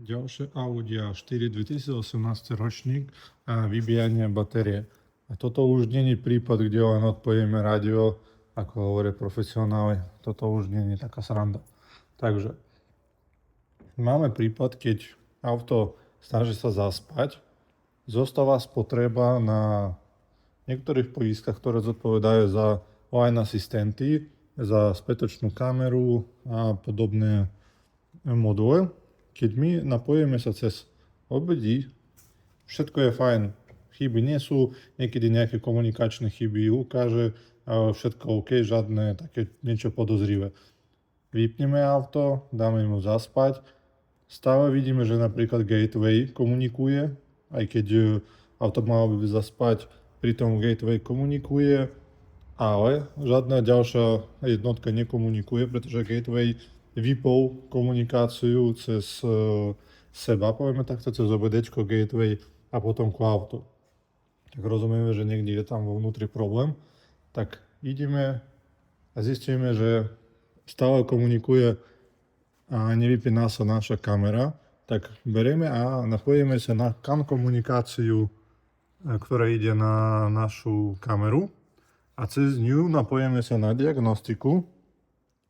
Ďalšie Audi A4 2018 ročník a vybíjanie batérie. A toto už není prípad, kde len odpojíme rádio, ako hovoria profesionáli. Toto už není taká sranda. Takže máme prípad, keď auto snaží sa zaspať, zostáva spotreba na niektorých poiskách, ktoré zodpovedajú za line asistenty, za spätočnú kameru a podobné module. Keď my napojíme sa cez obedí, všetko je fajn. Chyby nie sú, niekedy nejaké komunikačné chyby ukáže, všetko OK, žiadne také niečo podozrivé. Vypneme auto, dáme mu zaspať, stále vidíme, že napríklad gateway komunikuje, aj keď auto malo by zaspať, pri tom gateway komunikuje, ale žiadna ďalšia jednotka nekomunikuje, pretože gateway vypol komunikáciu cez seba, povieme takto, cez OBDčko, gateway a potom k autu. Tak rozumieme, že niekde je tam vo vnútri problém. Tak ideme a zistíme, že stále komunikuje a nevypína sa naša kamera. Tak berieme a napojíme sa na CAN komunikáciu, ktorá ide na našu kameru. A cez ňu napojíme sa na diagnostiku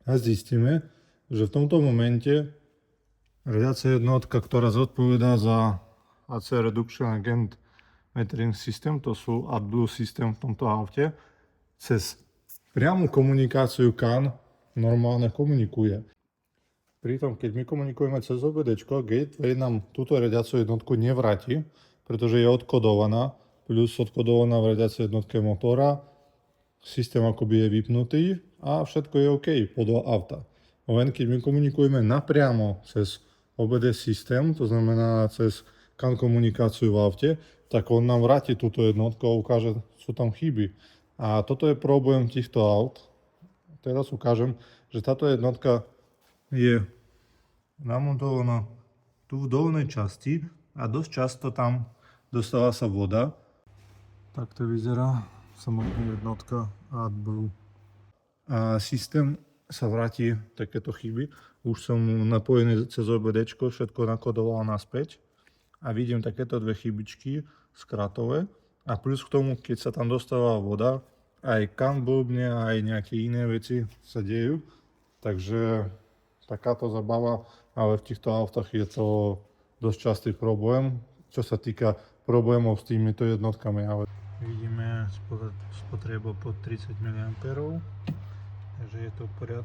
a zistíme, že v tomto momente riadiaca jednotka, ktorá zodpovedá za AC Reduction Agent Metering System, to sú AdBlue systém v tomto aute, cez priamu komunikáciu CAN normálne komunikuje. Pritom, keď my komunikujeme cez OBDčko, gateway nám túto riadiacu jednotku nevráti, pretože je odkodovaná, plus odkodovaná v riadiacej jednotke motora, systém akoby je vypnutý a všetko je OK podľa auta. Len keď my komunikujeme napriamo cez OBD systém, to znamená cez CAN komunikáciu v aute, tak on nám vráti túto jednotku a ukáže, sú tam chyby. A toto je problém týchto aut. Teraz ukážem, že táto jednotka je namontovaná tu v dolnej časti a dosť často tam dostáva sa voda. Takto vyzerá samotná jednotka AdBlue. A systém sa vráti takéto chyby. Už som napojený cez OBDčko, všetko nakodoval naspäť a vidím takéto dve chybičky skratové. A plus k tomu, keď sa tam dostáva voda, aj CAN blbne, aj nejaké iné veci sa dejú. Takže takáto zabava, ale v týchto autách je to dosť častý problém, čo sa týka problémov s týmito jednotkami. Ale vidíme spotrebu pod 30 mA, takže je to v poriadku.